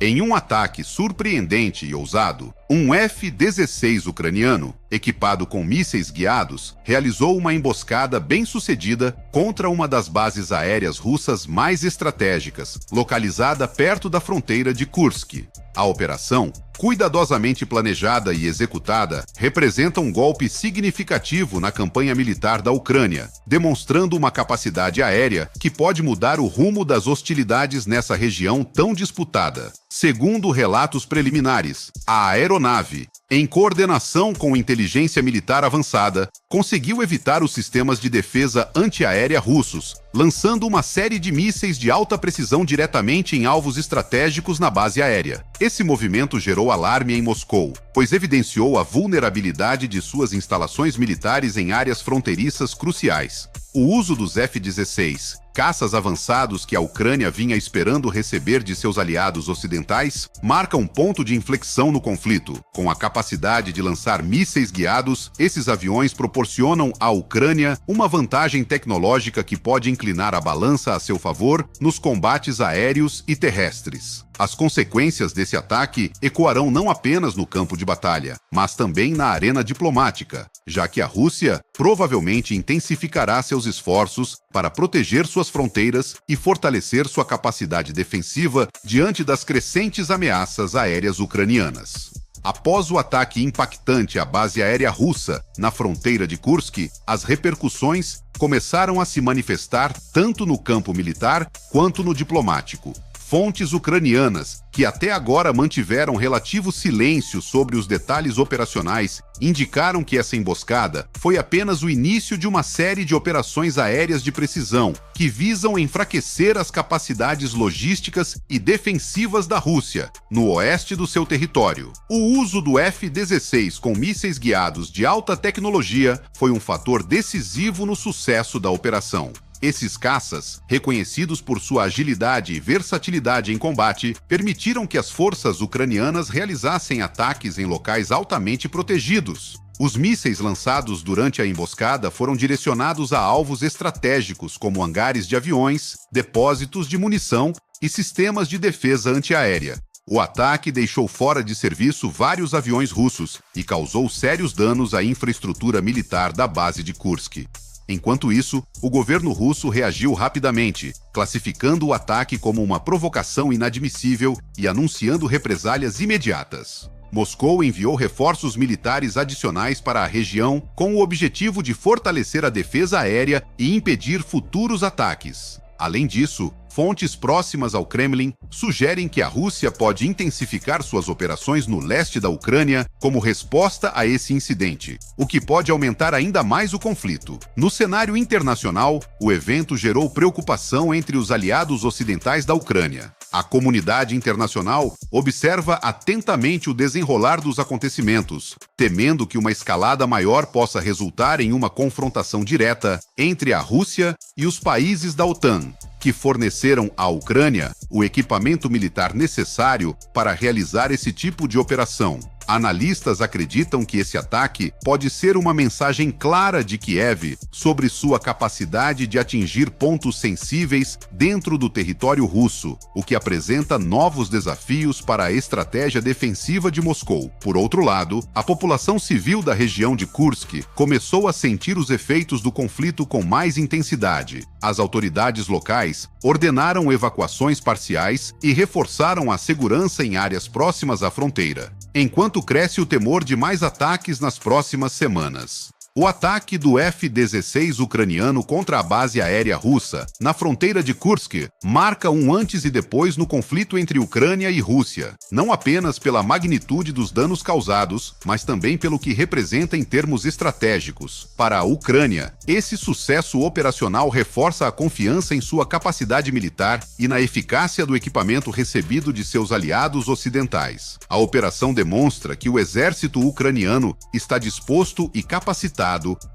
Em um ataque surpreendente e ousado, um F-16 ucraniano, equipado com mísseis guiados, realizou uma emboscada bem-sucedida contra uma das bases aéreas russas mais estratégicas, localizada perto da fronteira de Kursk. A operação, cuidadosamente planejada e executada, representa um golpe significativo na campanha militar da Ucrânia, demonstrando uma capacidade aérea que pode mudar o rumo das hostilidades nessa região tão disputada. Segundo relatos preliminares, a aeronave, em coordenação com inteligência militar avançada, conseguiu evitar os sistemas de defesa antiaérea russos, lançando uma série de mísseis de alta precisão diretamente em alvos estratégicos na base aérea. Esse movimento gerou alarme em Moscou, pois evidenciou a vulnerabilidade de suas instalações militares em áreas fronteiriças cruciais. O uso dos F-16, caças avançados que a Ucrânia vinha esperando receber de seus aliados ocidentais, marca um ponto de inflexão no conflito. Com a capacidade de lançar mísseis guiados, esses aviões proporcionam à Ucrânia uma vantagem tecnológica que pode inclinar a balança a seu favor nos combates aéreos e terrestres. As consequências desse ataque ecoarão não apenas no campo de batalha, mas também na arena diplomática, já que a Rússia provavelmente intensificará seus esforços para proteger suas fronteiras e fortalecer sua capacidade defensiva diante das crescentes ameaças aéreas ucranianas. Após o ataque impactante à base aérea russa na fronteira de Kursk, as repercussões começaram a se manifestar tanto no campo militar quanto no diplomático. Fontes ucranianas, que até agora mantiveram relativo silêncio sobre os detalhes operacionais, indicaram que essa emboscada foi apenas o início de uma série de operações aéreas de precisão que visam enfraquecer as capacidades logísticas e defensivas da Rússia, no oeste do seu território. O uso do F-16 com mísseis guiados de alta tecnologia foi um fator decisivo no sucesso da operação. Esses caças, reconhecidos por sua agilidade e versatilidade em combate, permitiram que as forças ucranianas realizassem ataques em locais altamente protegidos. Os mísseis lançados durante a emboscada foram direcionados a alvos estratégicos como hangares de aviões, depósitos de munição e sistemas de defesa antiaérea. O ataque deixou fora de serviço vários aviões russos e causou sérios danos à infraestrutura militar da base de Kursk. Enquanto isso, o governo russo reagiu rapidamente, classificando o ataque como uma provocação inadmissível e anunciando represálias imediatas. Moscou enviou reforços militares adicionais para a região com o objetivo de fortalecer a defesa aérea e impedir futuros ataques. Além disso, fontes próximas ao Kremlin sugerem que a Rússia pode intensificar suas operações no leste da Ucrânia como resposta a esse incidente, o que pode aumentar ainda mais o conflito. No cenário internacional, o evento gerou preocupação entre os aliados ocidentais da Ucrânia. A comunidade internacional observa atentamente o desenrolar dos acontecimentos, temendo que uma escalada maior possa resultar em uma confrontação direta entre a Rússia e os países da OTAN, que forneceram à Ucrânia o equipamento militar necessário para realizar esse tipo de operação. Analistas acreditam que esse ataque pode ser uma mensagem clara de Kiev sobre sua capacidade de atingir pontos sensíveis dentro do território russo, o que apresenta novos desafios para a estratégia defensiva de Moscou. Por outro lado, a população civil da região de Kursk começou a sentir os efeitos do conflito com mais intensidade. As autoridades locais ordenaram evacuações parciais e reforçaram a segurança em áreas próximas à fronteira, enquanto cresce o temor de mais ataques nas próximas semanas. O ataque do F-16 ucraniano contra a base aérea russa na fronteira de Kursk marca um antes e depois no conflito entre Ucrânia e Rússia, não apenas pela magnitude dos danos causados, mas também pelo que representa em termos estratégicos. Para a Ucrânia, esse sucesso operacional reforça a confiança em sua capacidade militar e na eficácia do equipamento recebido de seus aliados ocidentais. A operação demonstra que o exército ucraniano está disposto e capacitado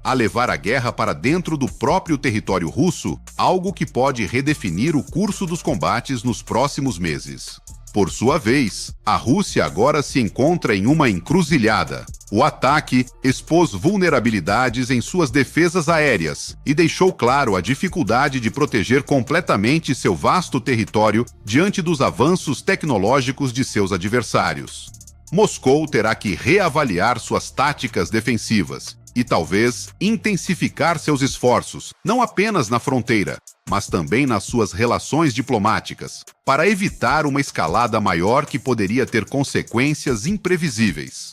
a levar a guerra para dentro do próprio território russo, algo que pode redefinir o curso dos combates nos próximos meses. Por sua vez, a Rússia agora se encontra em uma encruzilhada. O ataque expôs vulnerabilidades em suas defesas aéreas e deixou claro a dificuldade de proteger completamente seu vasto território diante dos avanços tecnológicos de seus adversários. Moscou terá que reavaliar suas táticas defensivas e talvez intensificar seus esforços, não apenas na fronteira, mas também nas suas relações diplomáticas, para evitar uma escalada maior que poderia ter consequências imprevisíveis.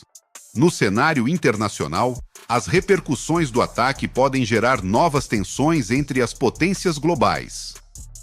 No cenário internacional, as repercussões do ataque podem gerar novas tensões entre as potências globais.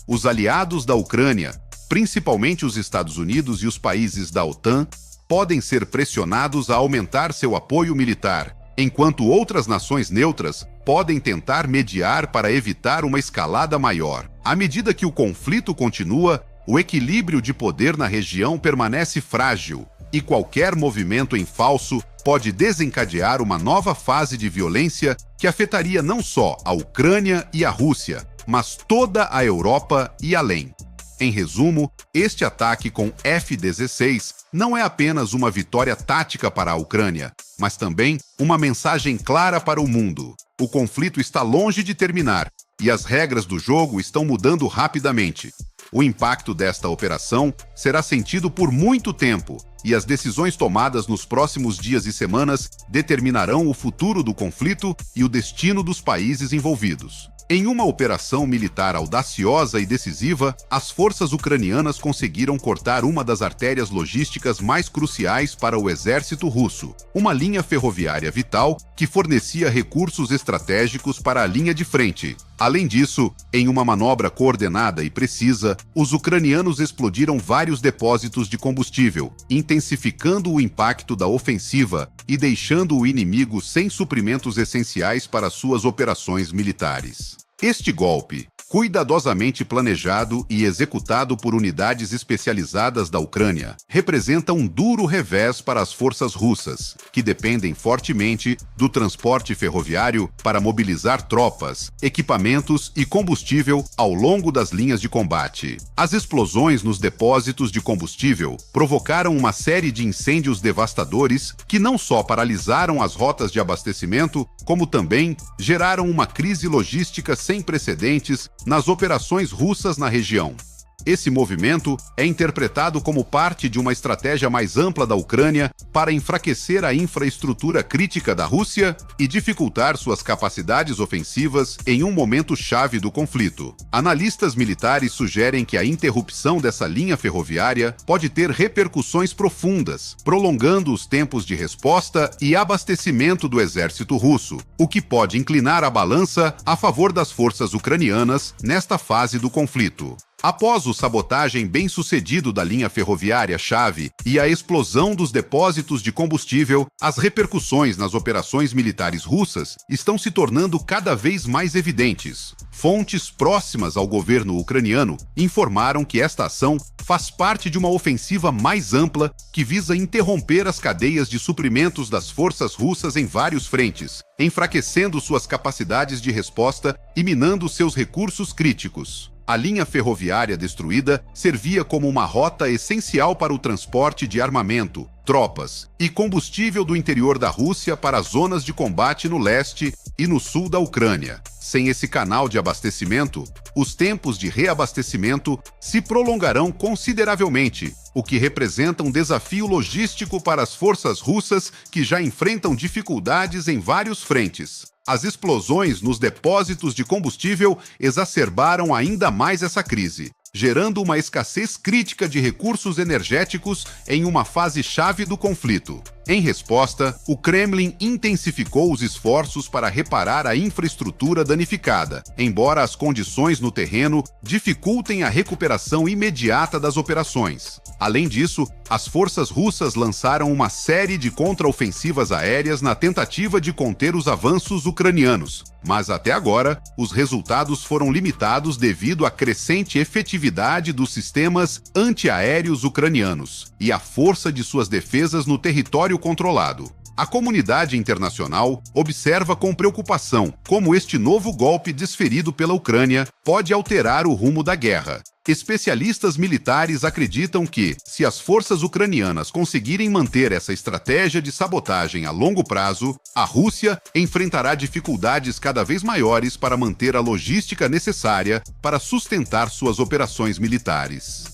Os aliados da Ucrânia, principalmente os Estados Unidos e os países da OTAN, podem ser pressionados a aumentar seu apoio militar, enquanto outras nações neutras podem tentar mediar para evitar uma escalada maior. À medida que o conflito continua, o equilíbrio de poder na região permanece frágil, e qualquer movimento em falso pode desencadear uma nova fase de violência que afetaria não só a Ucrânia e a Rússia, mas toda a Europa e além. Em resumo, este ataque com F-16 não é apenas uma vitória tática para a Ucrânia, mas também uma mensagem clara para o mundo. O conflito está longe de terminar e as regras do jogo estão mudando rapidamente. O impacto desta operação será sentido por muito tempo e as decisões tomadas nos próximos dias e semanas determinarão o futuro do conflito e o destino dos países envolvidos. Em uma operação militar audaciosa e decisiva, as forças ucranianas conseguiram cortar uma das artérias logísticas mais cruciais para o exército russo, uma linha ferroviária vital que fornecia recursos estratégicos para a linha de frente. Além disso, em uma manobra coordenada e precisa, os ucranianos explodiram vários depósitos de combustível, intensificando o impacto da ofensiva e deixando o inimigo sem suprimentos essenciais para suas operações militares. Este golpe, cuidadosamente planejado e executado por unidades especializadas da Ucrânia, representa um duro revés para as forças russas, que dependem fortemente do transporte ferroviário para mobilizar tropas, equipamentos e combustível ao longo das linhas de combate. As explosões nos depósitos de combustível provocaram uma série de incêndios devastadores que não só paralisaram as rotas de abastecimento, como também geraram uma crise logística sem precedentes nas operações russas na região. Esse movimento é interpretado como parte de uma estratégia mais ampla da Ucrânia para enfraquecer a infraestrutura crítica da Rússia e dificultar suas capacidades ofensivas em um momento chave do conflito. Analistas militares sugerem que a interrupção dessa linha ferroviária pode ter repercussões profundas, prolongando os tempos de resposta e abastecimento do exército russo, o que pode inclinar a balança a favor das forças ucranianas nesta fase do conflito. Após o sabotagem bem-sucedido da linha ferroviária-chave e a explosão dos depósitos de combustível, as repercussões nas operações militares russas estão se tornando cada vez mais evidentes. Fontes próximas ao governo ucraniano informaram que esta ação faz parte de uma ofensiva mais ampla que visa interromper as cadeias de suprimentos das forças russas em vários frentes, enfraquecendo suas capacidades de resposta e minando seus recursos críticos. A linha ferroviária destruída servia como uma rota essencial para o transporte de armamento, tropas e combustível do interior da Rússia para as zonas de combate no leste e no sul da Ucrânia. Sem esse canal de abastecimento, os tempos de reabastecimento se prolongarão consideravelmente, o que representa um desafio logístico para as forças russas que já enfrentam dificuldades em vários frentes. As explosões nos depósitos de combustível exacerbaram ainda mais essa crise, gerando uma escassez crítica de recursos energéticos em uma fase-chave do conflito. Em resposta, o Kremlin intensificou os esforços para reparar a infraestrutura danificada, embora as condições no terreno dificultem a recuperação imediata das operações. Além disso, as forças russas lançaram uma série de contraofensivas aéreas na tentativa de conter os avanços ucranianos, mas até agora, os resultados foram limitados devido à crescente efetividade dos sistemas antiaéreos ucranianos e à força de suas defesas no território controlado. A comunidade internacional observa com preocupação como este novo golpe desferido pela Ucrânia pode alterar o rumo da guerra. Especialistas militares acreditam que, se as forças ucranianas conseguirem manter essa estratégia de sabotagem a longo prazo, a Rússia enfrentará dificuldades cada vez maiores para manter a logística necessária para sustentar suas operações militares.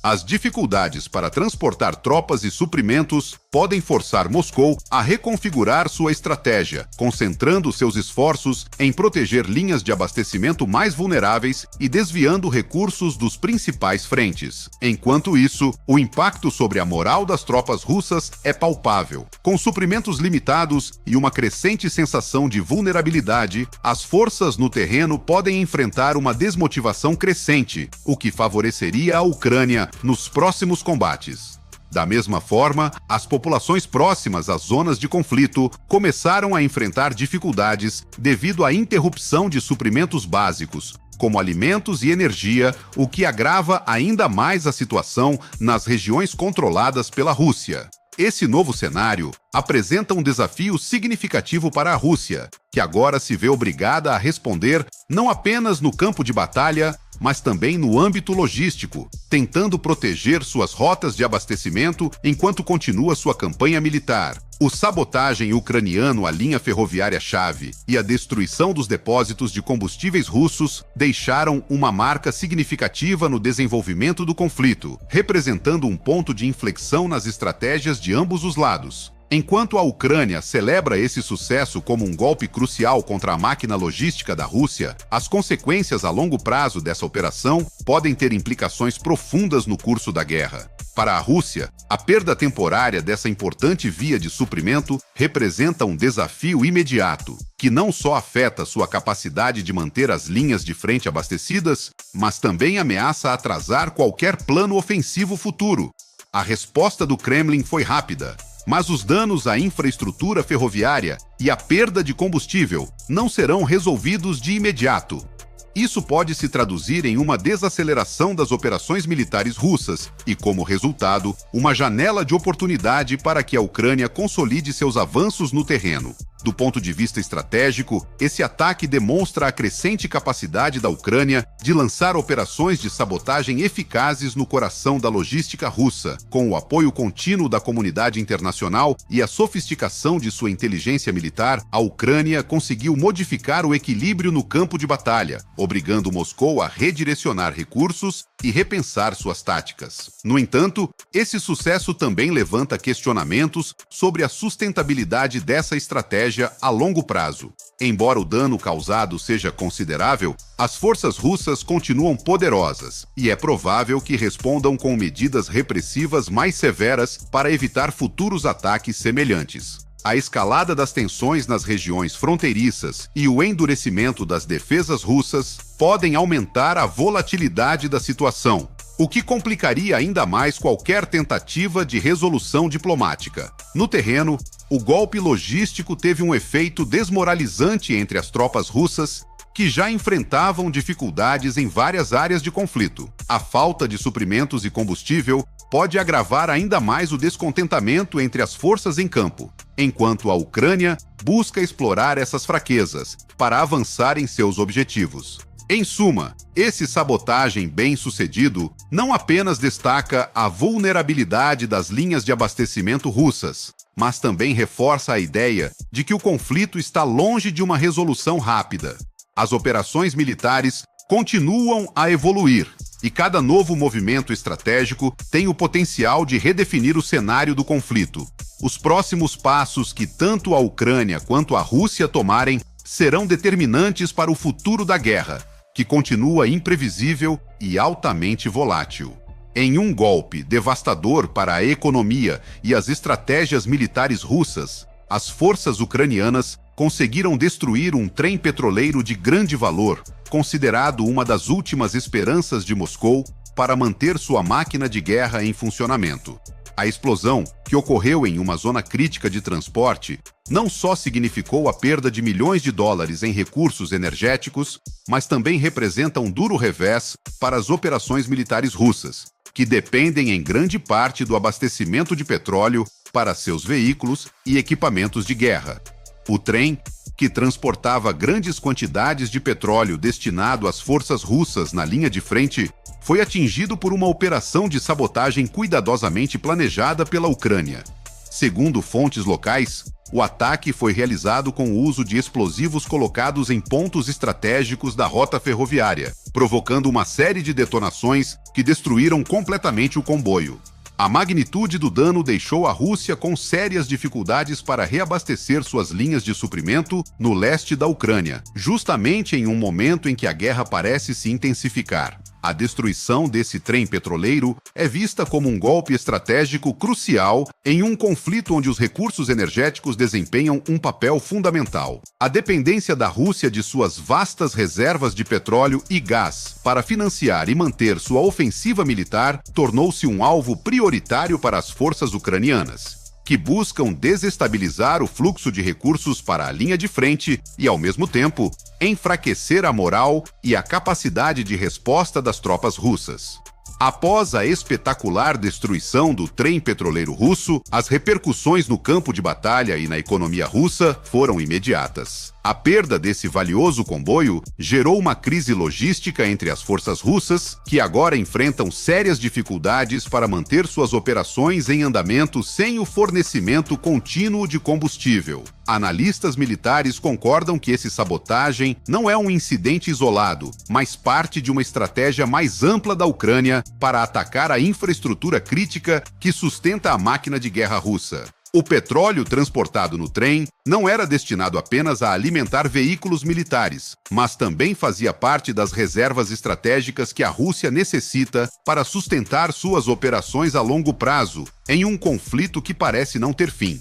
As dificuldades para transportar tropas e suprimentos podem forçar Moscou a reconfigurar sua estratégia, concentrando seus esforços em proteger linhas de abastecimento mais vulneráveis e desviando recursos dos principais frentes. Enquanto isso, o impacto sobre a moral das tropas russas é palpável. Com suprimentos limitados e uma crescente sensação de vulnerabilidade, as forças no terreno podem enfrentar uma desmotivação crescente, o que favoreceria a Ucrânia nos próximos combates. Da mesma forma, as populações próximas às zonas de conflito começaram a enfrentar dificuldades devido à interrupção de suprimentos básicos, como alimentos e energia, o que agrava ainda mais a situação nas regiões controladas pela Rússia. Esse novo cenário apresenta um desafio significativo para a Rússia, que agora se vê obrigada a responder não apenas no campo de batalha, mas também no âmbito logístico, tentando proteger suas rotas de abastecimento enquanto continua sua campanha militar. O sabotagem ucraniano à linha ferroviária-chave e a destruição dos depósitos de combustíveis russos deixaram uma marca significativa no desenvolvimento do conflito, representando um ponto de inflexão nas estratégias de ambos os lados. Enquanto a Ucrânia celebra esse sucesso como um golpe crucial contra a máquina logística da Rússia, as consequências a longo prazo dessa operação podem ter implicações profundas no curso da guerra. Para a Rússia, a perda temporária dessa importante via de suprimento representa um desafio imediato, que não só afeta sua capacidade de manter as linhas de frente abastecidas, mas também ameaça atrasar qualquer plano ofensivo futuro. A resposta do Kremlin foi rápida, mas os danos à infraestrutura ferroviária e a perda de combustível não serão resolvidos de imediato. Isso pode se traduzir em uma desaceleração das operações militares russas e, como resultado, uma janela de oportunidade para que a Ucrânia consolide seus avanços no terreno. Do ponto de vista estratégico, esse ataque demonstra a crescente capacidade da Ucrânia de lançar operações de sabotagem eficazes no coração da logística russa. Com o apoio contínuo da comunidade internacional e a sofisticação de sua inteligência militar, a Ucrânia conseguiu modificar o equilíbrio no campo de batalha, obrigando Moscou a redirecionar recursos e repensar suas táticas. No entanto, esse sucesso também levanta questionamentos sobre a sustentabilidade dessa estratégia a longo prazo. Embora o dano causado seja considerável, as forças russas continuam poderosas e é provável que respondam com medidas repressivas mais severas para evitar futuros ataques semelhantes. A escalada das tensões nas regiões fronteiriças e o endurecimento das defesas russas podem aumentar a volatilidade da situação, o que complicaria ainda mais qualquer tentativa de resolução diplomática. No terreno, o golpe logístico teve um efeito desmoralizante entre as tropas russas, que já enfrentavam dificuldades em várias áreas de conflito. A falta de suprimentos e combustível pode agravar ainda mais o descontentamento entre as forças em campo, enquanto a Ucrânia busca explorar essas fraquezas para avançar em seus objetivos. Em suma, esse sabotagem bem-sucedido não apenas destaca a vulnerabilidade das linhas de abastecimento russas, mas também reforça a ideia de que o conflito está longe de uma resolução rápida. As operações militares continuam a evoluir, e cada novo movimento estratégico tem o potencial de redefinir o cenário do conflito. Os próximos passos que tanto a Ucrânia quanto a Rússia tomarem serão determinantes para o futuro da guerra, que continua imprevisível e altamente volátil. Em um golpe devastador para a economia e as estratégias militares russas, as forças ucranianas conseguiram destruir um trem petroleiro de grande valor, considerado uma das últimas esperanças de Moscou para manter sua máquina de guerra em funcionamento. A explosão, que ocorreu em uma zona crítica de transporte, não só significou a perda de milhões de dólares em recursos energéticos, mas também representa um duro revés para as operações militares russas, que dependem em grande parte do abastecimento de petróleo para seus veículos e equipamentos de guerra. O trem, que transportava grandes quantidades de petróleo destinado às forças russas na linha de frente, foi atingido por uma operação de sabotagem cuidadosamente planejada pela Ucrânia. Segundo fontes locais, o ataque foi realizado com o uso de explosivos colocados em pontos estratégicos da rota ferroviária, provocando uma série de detonações que destruíram completamente o comboio. A magnitude do dano deixou a Rússia com sérias dificuldades para reabastecer suas linhas de suprimento no leste da Ucrânia, justamente em um momento em que a guerra parece se intensificar. A destruição desse trem petroleiro é vista como um golpe estratégico crucial em um conflito onde os recursos energéticos desempenham um papel fundamental. A dependência da Rússia de suas vastas reservas de petróleo e gás para financiar e manter sua ofensiva militar tornou-se um alvo prioritário para as forças ucranianas, que buscam desestabilizar o fluxo de recursos para a linha de frente e, ao mesmo tempo, enfraquecer a moral e a capacidade de resposta das tropas russas. Após a espetacular destruição do trem petroleiro russo, as repercussões no campo de batalha e na economia russa foram imediatas. A perda desse valioso comboio gerou uma crise logística entre as forças russas, que agora enfrentam sérias dificuldades para manter suas operações em andamento sem o fornecimento contínuo de combustível. Analistas militares concordam que essa sabotagem não é um incidente isolado, mas parte de uma estratégia mais ampla da Ucrânia para atacar a infraestrutura crítica que sustenta a máquina de guerra russa. O petróleo transportado no trem não era destinado apenas a alimentar veículos militares, mas também fazia parte das reservas estratégicas que a Rússia necessita para sustentar suas operações a longo prazo, em um conflito que parece não ter fim.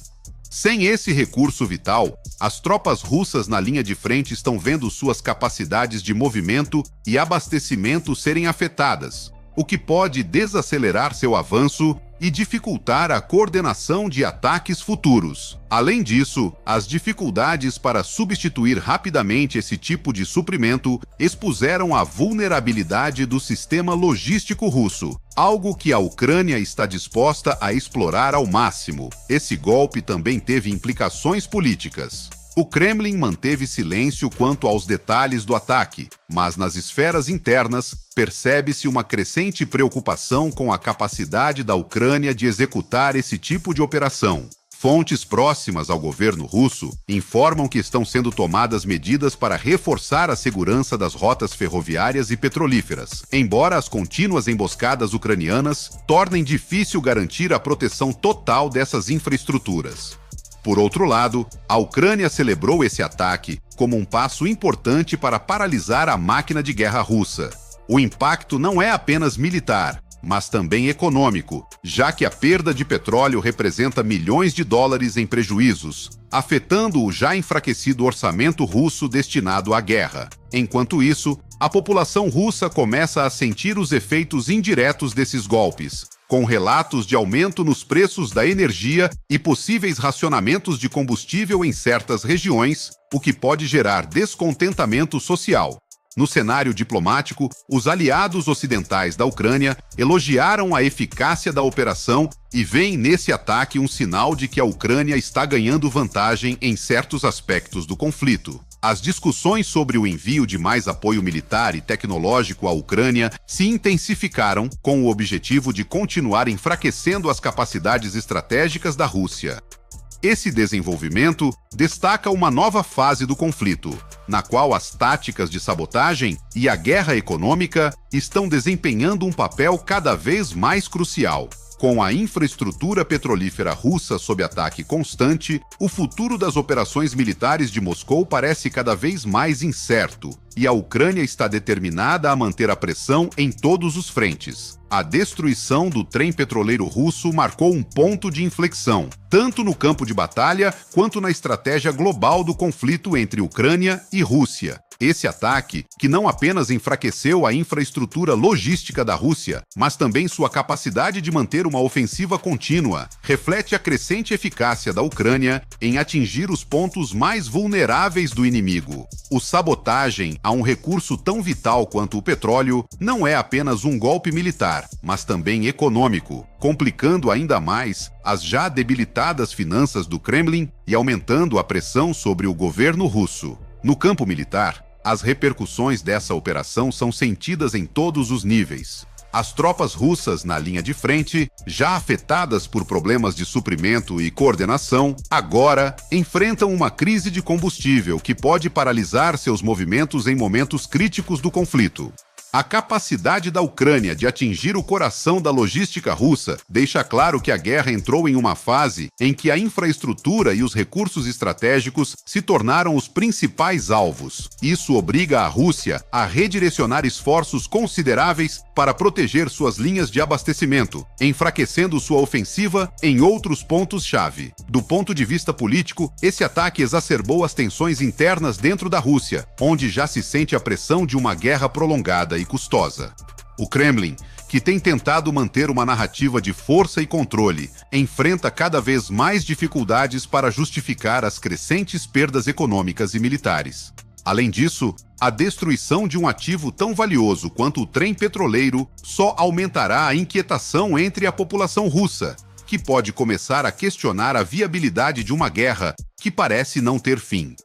Sem esse recurso vital, as tropas russas na linha de frente estão vendo suas capacidades de movimento e abastecimento serem afetadas, o que pode desacelerar seu avanço e dificultar a coordenação de ataques futuros. Além disso, as dificuldades para substituir rapidamente esse tipo de suprimento expuseram a vulnerabilidade do sistema logístico russo, algo que a Ucrânia está disposta a explorar ao máximo. Esse golpe também teve implicações políticas. O Kremlin manteve silêncio quanto aos detalhes do ataque, mas nas esferas internas percebe-se uma crescente preocupação com a capacidade da Ucrânia de executar esse tipo de operação. Fontes próximas ao governo russo informam que estão sendo tomadas medidas para reforçar a segurança das rotas ferroviárias e petrolíferas, embora as contínuas emboscadas ucranianas tornem difícil garantir a proteção total dessas infraestruturas. Por outro lado, a Ucrânia celebrou esse ataque como um passo importante para paralisar a máquina de guerra russa. O impacto não é apenas militar, mas também econômico, já que a perda de petróleo representa milhões de dólares em prejuízos, afetando o já enfraquecido orçamento russo destinado à guerra. Enquanto isso, a população russa começa a sentir os efeitos indiretos desses golpes, com relatos de aumento nos preços da energia e possíveis racionamentos de combustível em certas regiões, o que pode gerar descontentamento social. No cenário diplomático, os aliados ocidentais da Ucrânia elogiaram a eficácia da operação e veem nesse ataque um sinal de que a Ucrânia está ganhando vantagem em certos aspectos do conflito. As discussões sobre o envio de mais apoio militar e tecnológico à Ucrânia se intensificaram com o objetivo de continuar enfraquecendo as capacidades estratégicas da Rússia. Esse desenvolvimento destaca uma nova fase do conflito, na qual as táticas de sabotagem e a guerra econômica estão desempenhando um papel cada vez mais crucial. Com a infraestrutura petrolífera russa sob ataque constante, o futuro das operações militares de Moscou parece cada vez mais incerto, e a Ucrânia está determinada a manter a pressão em todos os frentes. A destruição do trem petroleiro russo marcou um ponto de inflexão, tanto no campo de batalha quanto na estratégia global do conflito entre Ucrânia e Rússia. Esse ataque, que não apenas enfraqueceu a infraestrutura logística da Rússia, mas também sua capacidade de manter uma ofensiva contínua, reflete a crescente eficácia da Ucrânia em atingir os pontos mais vulneráveis do inimigo. O sabotagem a um recurso tão vital quanto o petróleo não é apenas um golpe militar, mas também econômico, complicando ainda mais as já debilitadas finanças do Kremlin e aumentando a pressão sobre o governo russo. No campo militar, as repercussões dessa operação são sentidas em todos os níveis. As tropas russas na linha de frente, já afetadas por problemas de suprimento e coordenação, agora enfrentam uma crise de combustível que pode paralisar seus movimentos em momentos críticos do conflito. A capacidade da Ucrânia de atingir o coração da logística russa deixa claro que a guerra entrou em uma fase em que a infraestrutura e os recursos estratégicos se tornaram os principais alvos. Isso obriga a Rússia a redirecionar esforços consideráveis para proteger suas linhas de abastecimento, enfraquecendo sua ofensiva em outros pontos-chave. Do ponto de vista político, esse ataque exacerbou as tensões internas dentro da Rússia, onde já se sente a pressão de uma guerra prolongada e custosa. O Kremlin, que tem tentado manter uma narrativa de força e controle, enfrenta cada vez mais dificuldades para justificar as crescentes perdas econômicas e militares. Além disso, a destruição de um ativo tão valioso quanto o trem petroleiro só aumentará a inquietação entre a população russa, que pode começar a questionar a viabilidade de uma guerra que parece não ter fim.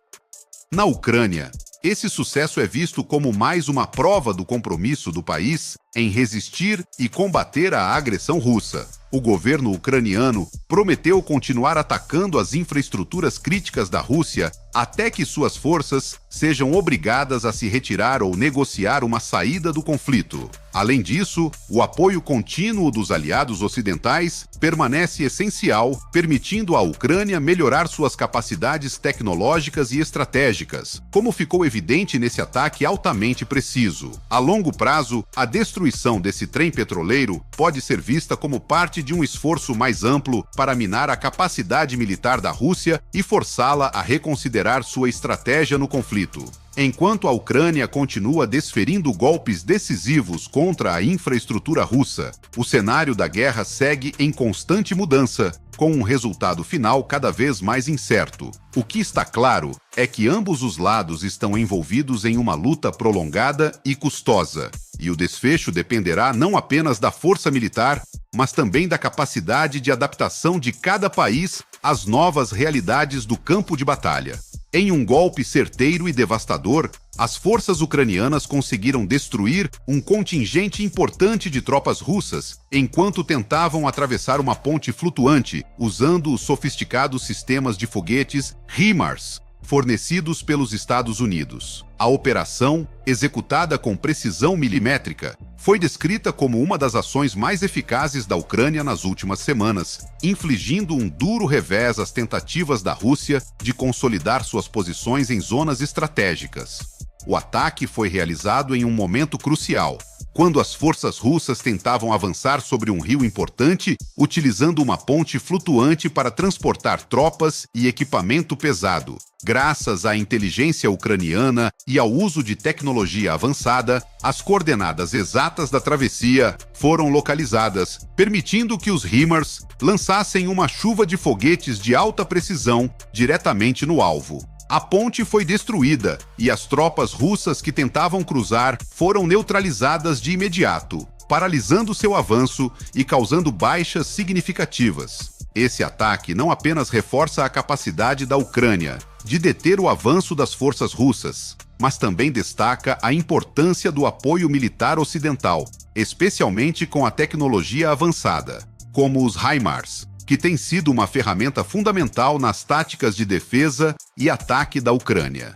Na Ucrânia, esse sucesso é visto como mais uma prova do compromisso do país em resistir e combater a agressão russa. O governo ucraniano prometeu continuar atacando as infraestruturas críticas da Rússia até que suas forças sejam obrigadas a se retirar ou negociar uma saída do conflito. Além disso, o apoio contínuo dos aliados ocidentais permanece essencial, permitindo à Ucrânia melhorar suas capacidades tecnológicas e estratégicas, como ficou evidente nesse ataque altamente preciso. A longo prazo, a destruição desse trem petroleiro pode ser vista como parte de um esforço mais amplo para minar a capacidade militar da Rússia e forçá-la a reconsiderar sua estratégia no conflito. Enquanto a Ucrânia continua desferindo golpes decisivos contra a infraestrutura russa, o cenário da guerra segue em constante mudança, com um resultado final cada vez mais incerto. O que está claro é que ambos os lados estão envolvidos em uma luta prolongada e custosa, e o desfecho dependerá não apenas da força militar, mas também da capacidade de adaptação de cada país às novas realidades do campo de batalha. Em um golpe certeiro e devastador, as forças ucranianas conseguiram destruir um contingente importante de tropas russas enquanto tentavam atravessar uma ponte flutuante usando os sofisticados sistemas de foguetes HIMARS, fornecidos pelos Estados Unidos. A operação, executada com precisão milimétrica, foi descrita como uma das ações mais eficazes da Ucrânia nas últimas semanas, infligindo um duro revés às tentativas da Rússia de consolidar suas posições em zonas estratégicas. O ataque foi realizado em um momento crucial, quando as forças russas tentavam avançar sobre um rio importante, utilizando uma ponte flutuante para transportar tropas e equipamento pesado. Graças à inteligência ucraniana e ao uso de tecnologia avançada, as coordenadas exatas da travessia foram localizadas, permitindo que os HIMARS lançassem uma chuva de foguetes de alta precisão diretamente no alvo. A ponte foi destruída e as tropas russas que tentavam cruzar foram neutralizadas de imediato, paralisando seu avanço e causando baixas significativas. Esse ataque não apenas reforça a capacidade da Ucrânia de deter o avanço das forças russas, mas também destaca a importância do apoio militar ocidental, especialmente com a tecnologia avançada, como os HIMARS, que tem sido uma ferramenta fundamental nas táticas de defesa e ataque da Ucrânia.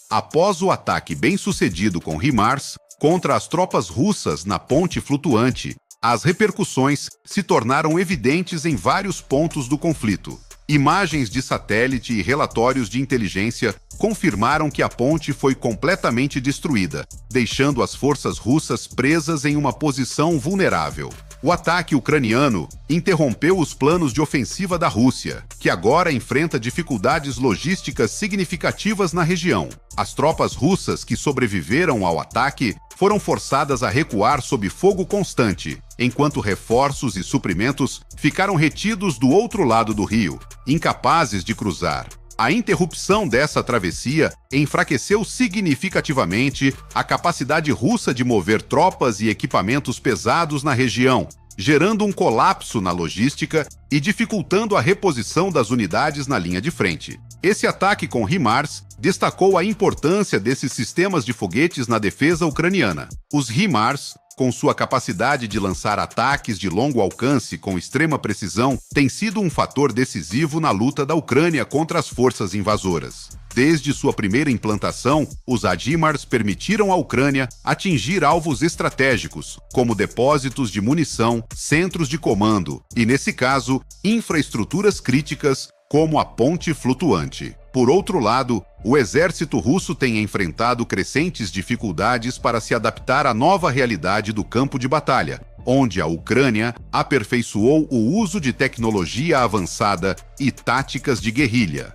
Após o ataque bem-sucedido com HIMARS contra as tropas russas na ponte flutuante, as repercussões se tornaram evidentes em vários pontos do conflito. Imagens de satélite e relatórios de inteligência confirmaram que a ponte foi completamente destruída, deixando as forças russas presas em uma posição vulnerável. O ataque ucraniano interrompeu os planos de ofensiva da Rússia, que agora enfrenta dificuldades logísticas significativas na região. As tropas russas que sobreviveram ao ataque foram forçadas a recuar sob fogo constante, enquanto reforços e suprimentos ficaram retidos do outro lado do rio, incapazes de cruzar. A interrupção dessa travessia enfraqueceu significativamente a capacidade russa de mover tropas e equipamentos pesados na região, gerando um colapso na logística e dificultando a reposição das unidades na linha de frente. Esse ataque com HIMARS destacou a importância desses sistemas de foguetes na defesa ucraniana. Os HIMARS, com sua capacidade de lançar ataques de longo alcance com extrema precisão, têm sido um fator decisivo na luta da Ucrânia contra as forças invasoras. Desde sua primeira implantação, os HIMARS permitiram à Ucrânia atingir alvos estratégicos, como depósitos de munição, centros de comando e, nesse caso, infraestruturas críticas, como a ponte flutuante. Por outro lado, o exército russo tem enfrentado crescentes dificuldades para se adaptar à nova realidade do campo de batalha, onde a Ucrânia aperfeiçoou o uso de tecnologia avançada e táticas de guerrilha.